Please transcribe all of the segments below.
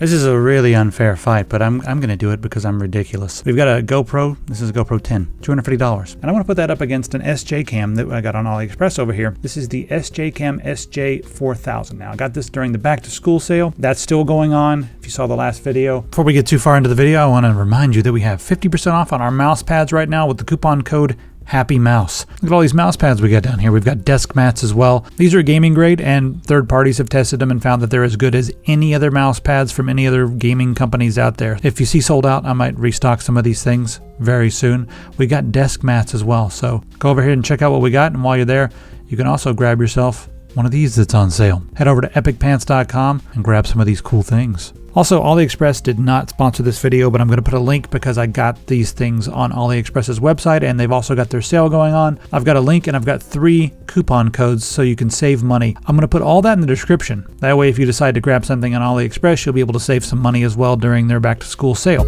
This is a really unfair fight, but I'm going to do it because I'm ridiculous. We've got a GoPro. This is a GoPro 10, $250. And I want to put that up against an SJCAM that I got on AliExpress over here. This is the SJCAM SJ4000. Now, I got this during the back to school sale. That's still going on, if you saw the last video. Before we get too far into the video, I want to remind you that we have 50% off on our mouse pads right now with the coupon code Happy Mouse. Look at all these mouse pads we got down here. We've got desk mats as well. These are gaming grade, and third parties have tested them and found that they're as good as any other mouse pads from any other gaming companies out there. If you see sold out, I might restock some of these things very soon. We got desk mats as well, so go over here and check out what we got, and while you're there, you can also grab yourself one of these that's on sale. Head over to epicpants.com and grab some of these cool things. Also, AliExpress did not sponsor this video, but I'm going to put a link because I got these things on AliExpress's website, and they've also got their sale going on. I've got a link, and I've got 3 coupon codes so you can save money. I'm going to put all that in the description. That way, if you decide to grab something on AliExpress, you'll be able to save some money as well during their back-to-school sale.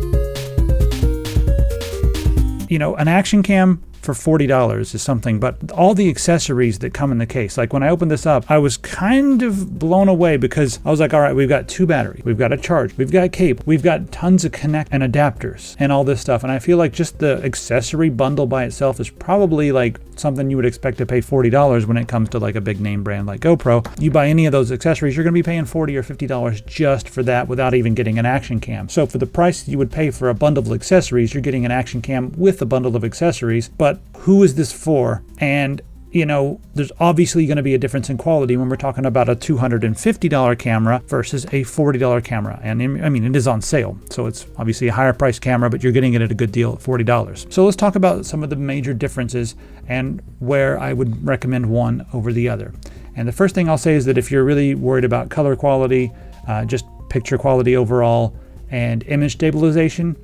You know, an action cam for $40 is something, but all the accessories that come in the case, like when I opened this up, I was kind of blown away because I was like, all right, we've got 2 batteries, we've got a charge, we've got a cable, we've got tons of connect and adapters and all this stuff. And I feel like just the accessory bundle by itself is probably like something you would expect to pay $40 when it comes to like a big name brand like GoPro. You buy any of those accessories, you're going to be paying $40 or $50 just for that without even getting an action cam. So for the price you would pay for a bundle of accessories, you're getting an action cam with a bundle of accessories. But who is this for? And you know, there's obviously going to be a difference in quality when we're talking about a $250 camera versus a $40 camera. And I mean, it is on sale, so it's obviously a higher priced camera, but you're getting it at a good deal at $40. So let's talk about some of the major differences and where I would recommend one over the other. And the first thing I'll say is that if you're really worried about color quality, just picture quality overall, and image stabilization,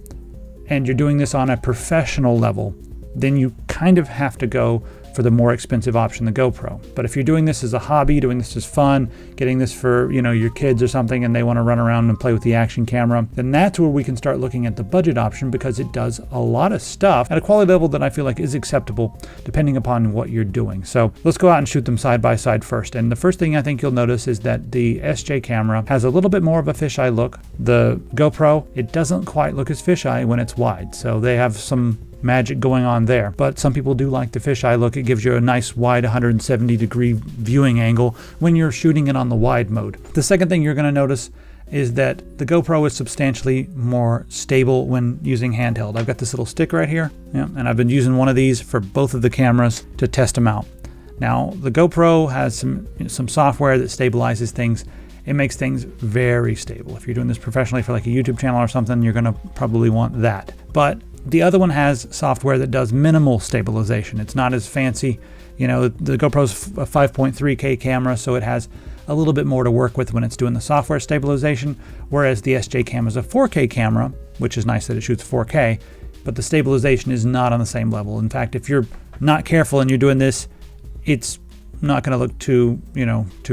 and you're doing this on a professional level, then you kind of have to go for the more expensive option, the GoPro. But if you're doing this as a hobby, doing this as fun, getting this for, you know, your kids or something, and they want to run around and play with the action camera, then that's where we can start looking at the budget option, because it does a lot of stuff at a quality level that I feel like is acceptable depending upon what you're doing. So let's go out and shoot them side by side first. And the first thing I think you'll notice is that the SJ camera has a little bit more of a fisheye look. The GoPro, it doesn't quite look as fisheye when it's wide. So they have some magic going on there, but some people do like the fisheye look. It gives you a nice wide 170-degree viewing angle when you're shooting it on the wide mode. The second thing you're going to notice is that the GoPro is substantially more stable when using handheld. I've got this little stick right here, and I've been using one of these for both of the cameras to test them out. Now, the GoPro has some software that stabilizes things. It makes things very stable. If you're doing this professionally for like a YouTube channel or something, you're going to probably want that. But the other one has software that does minimal stabilization. It's not as fancy. You know, the GoPro's a 5.3K camera, so it has a little bit more to work with when it's doing the software stabilization, whereas the SJCAM is a 4K camera, which is nice that it shoots 4K, but the stabilization is not on the same level. In fact, if you're not careful and you're doing this, it's not going to look too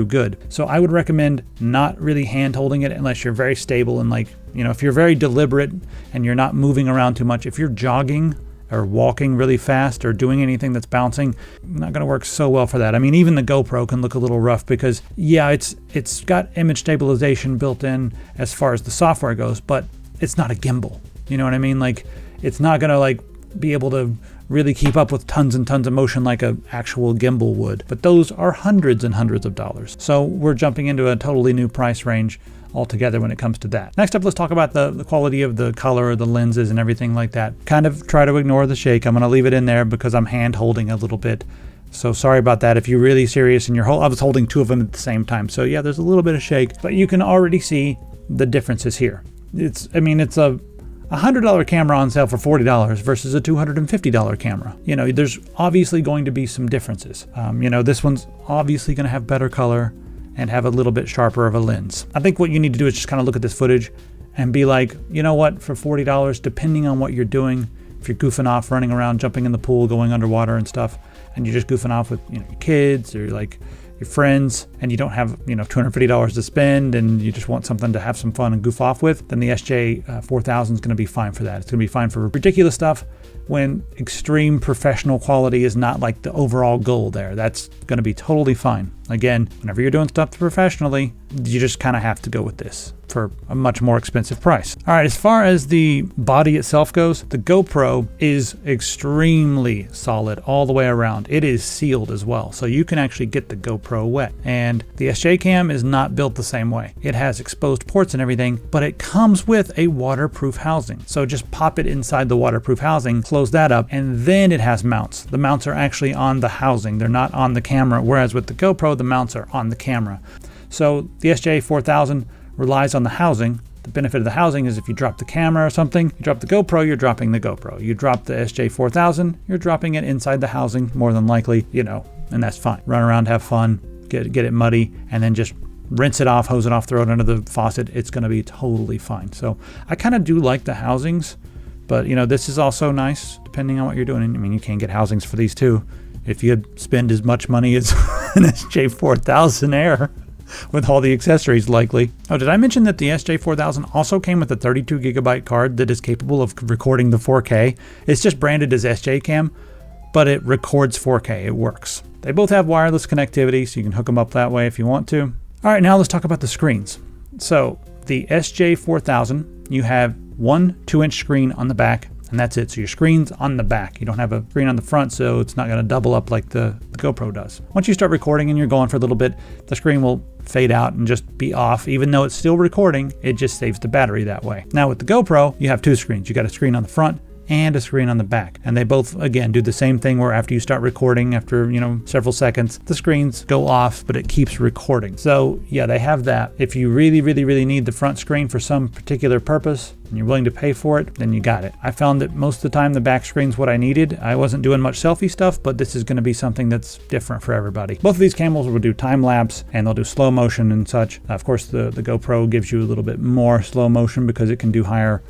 good. So I would recommend not really hand holding it unless you're very stable and, like, you know, if you're very deliberate and you're not moving around too much. If you're jogging or walking really fast or doing anything that's bouncing, not going to work so well for that. I mean, even the GoPro can look a little rough because, yeah, it's got image stabilization built in as far as the software goes, but it's not a gimbal. You know what I mean? Like, it's not going to like be able to really keep up with tons and tons of motion like an actual gimbal would. But those are hundreds and hundreds of dollars. So we're jumping into a totally new price range altogether when it comes to that. Next up, let's talk about the quality of the color, the lenses, and everything like that. Kind of try to ignore the shake. I'm going to leave it in there because I'm hand holding a little bit. So sorry about that. If you're really serious and I was holding 2 of them at the same time. So yeah, there's a little bit of shake, but you can already see the differences here. It's a $100 camera on sale for $40 versus a $250 camera. You know, there's obviously going to be some differences. You know, this one's obviously going to have better color and have a little bit sharper of a lens. I think what you need to do is just kind of look at this footage and be like, you know what, for $40, depending on what you're doing, if you're goofing off, running around, jumping in the pool, going underwater and stuff, and you're just goofing off with, you know, your kids or like your friends, and you don't have, you know, $250 to spend, and you just want something to have some fun and goof off with, then the SJ4000 is going to be fine for that. It's going to be fine for ridiculous stuff when extreme professional quality is not like the overall goal there. That's going to be totally fine. Again, whenever you're doing stuff professionally, you just kind of have to go with this for a much more expensive price. All right, as far as the body itself goes, the GoPro is extremely solid all the way around. It is sealed as well, so you can actually get the GoPro wet. And the SJCAM is not built the same way. It has exposed ports and everything, but it comes with a waterproof housing. So just pop it inside the waterproof housing, close that up, and then it has mounts. The mounts are actually on the housing. They're not on the camera, whereas with the GoPro, the mounts are on the camera. So the SJ4000 relies on the housing. The benefit of the housing is if you drop the camera or something, you drop the GoPro, you're dropping the GoPro. You drop the SJ4000, you're dropping it inside the housing, more than likely, and that's fine. Run around, have fun, get it muddy, and then just rinse it off, hose it off, throw it under the faucet. It's going to be totally fine. So I kind of do like the housings, but this is also nice depending on what you're doing. I mean, you can get housings for these too. If you spend as much money as an SJ4000 Air, with all the accessories likely. Oh, did I mention that the SJ4000 also came with a 32 gigabyte card that is capable of recording the 4K? It's just branded as SJCAM, but it records 4K. It works. They both have wireless connectivity, so you can hook them up that way if you want to. All right, now let's talk about the screens. So the SJ4000, you have one 2-inch screen on the back, and that's it. So your screen's on the back. You don't have a screen on the front, so it's not going to double up like the GoPro does. Once you start recording and you're going for a little bit, the screen will fade out and just be off. Even though it's still recording, it just saves the battery that way. Now with the GoPro, you have two screens. You got a screen on the front and a screen on the back. And they both, again, do the same thing where after you start recording, after, several seconds, the screens go off, but it keeps recording. So yeah, they have that. If you really, really, really need the front screen for some particular purpose and you're willing to pay for it, then you got it. I found that most of the time the back screen's what I needed. I wasn't doing much selfie stuff, but this is going to be something that's different for everybody. Both of these cameras will do time lapse and they'll do slow motion and such. Of course, the GoPro gives you a little bit more slow motion because it can do higher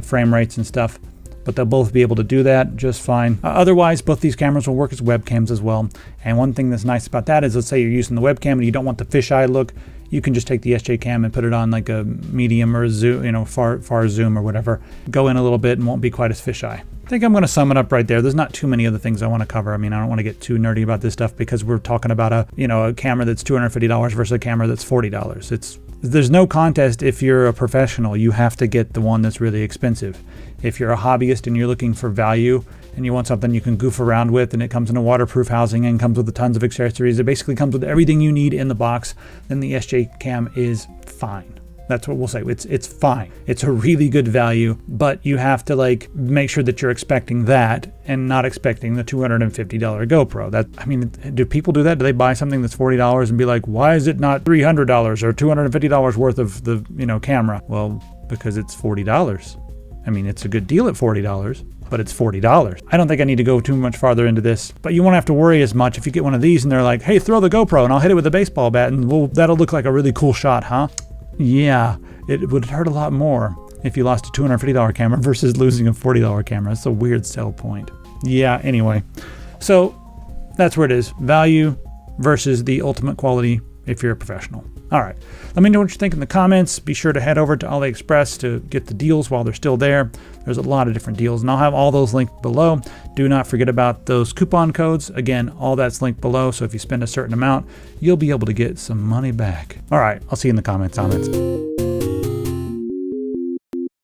frame rates and stuff. But they'll both be able to do that just fine. Otherwise, both these cameras will work as webcams as well. And one thing that's nice about that is, let's say you're using the webcam and you don't want the fisheye look, you can just take the SJCAM and put it on like a medium or a zoom, far zoom or whatever. Go in a little bit and won't be quite as fisheye. I think I'm going to sum it up right there. There's not too many other things I want to cover. I mean, I don't want to get too nerdy about this stuff because we're talking about a camera that's $250 versus a camera that's $40. There's no contest. If you're a professional, you have to get the one that's really expensive. If you're a hobbyist and you're looking for value and you want something you can goof around with and it comes in a waterproof housing and comes with tons of accessories, it basically comes with everything you need in the box, then the SJCAM is fine. That's what we'll say. It's fine. It's a really good value, but you have to make sure that you're expecting that and not expecting the $250 GoPro. Do people do that? Do they buy something that's $40 and be like, why is it not $300 or $250 worth of the camera? Well, because it's $40. It's a good deal at $40, but it's $40. I don't think I need to go too much farther into this, but you won't have to worry as much if you get one of these and they're like, hey, throw the GoPro and I'll hit it with a baseball bat and that'll look like a really cool shot, huh? Yeah, it would hurt a lot more if you lost a $250 camera versus losing a $40 camera. It's a weird sell point. Yeah, anyway. So that's where it is. Value versus the ultimate quality if you're a professional. All right. Let me know what you think in the comments. Be sure to head over to AliExpress to get the deals while they're still there. There's a lot of different deals, and I'll have all those linked below. Do not forget about those coupon codes. Again, all that's linked below, so if you spend a certain amount, you'll be able to get some money back. All right. I'll see you in the comments on it.